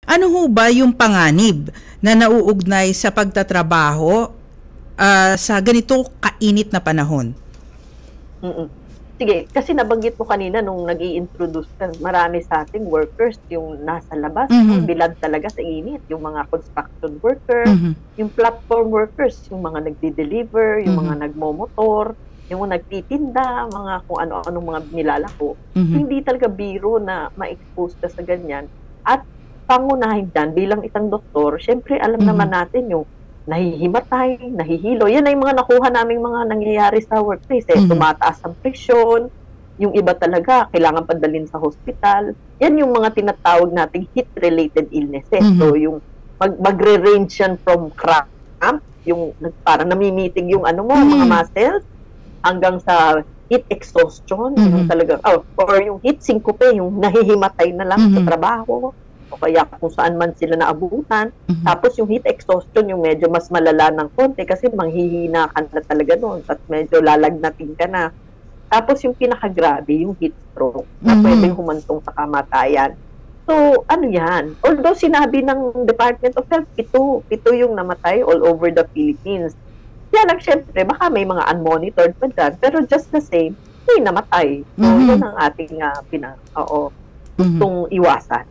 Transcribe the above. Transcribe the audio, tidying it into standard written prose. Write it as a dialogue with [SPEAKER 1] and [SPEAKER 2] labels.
[SPEAKER 1] Ano ho ba yung panganib na nauugnay sa pagtatrabaho sa ganito kainit na panahon?
[SPEAKER 2] Mm. Sige, kasi nabanggit mo kanina nung nag-i-introduce ka, marami sa ating workers yung nasa labas, no? Bilad talaga sa init. Yung mga construction worker, yung platform workers, yung mga nagdi-deliver, yung mga nagmomotor, yung nagtitinda, mga kung ano-anong mga nilalako. Hindi talaga biro na ma-expose ka sa ganyan. At pangunahin dyan, bilang isang doktor, syempre alam naman natin yung nahihimatay, nahihilo. Yan ay mga nakuha naming mga nangyayari sa workplace. Tumataas ang presyon, yung iba talaga kailangan padalhin sa hospital. Yan yung mga tinatawag nating heat-related illnesses. So yung magre-range yan from cramp, yung parang namimitig yung mga muscles, hanggang sa heat exhaustion, yung talaga, or yung heat syncope, yung nahihimatay na lang sa trabaho, o kaya kung saan man sila naabutan. Tapos yung heat exhaustion, yung medyo mas malala ng konti kasi manghihina ka na talaga doon at medyo lalagnatin ka na. Tapos yung pinakagrabe, yung heat stroke na pwedeng humantong sa kamatayan. So, ano yan? Although sinabi ng Department of Health, pito yung namatay all over the Philippines. Kaya lang, syempre, baka may mga unmonitored pa dyan, pero just the same, may namatay. So, yun ang ating gustong iwasan.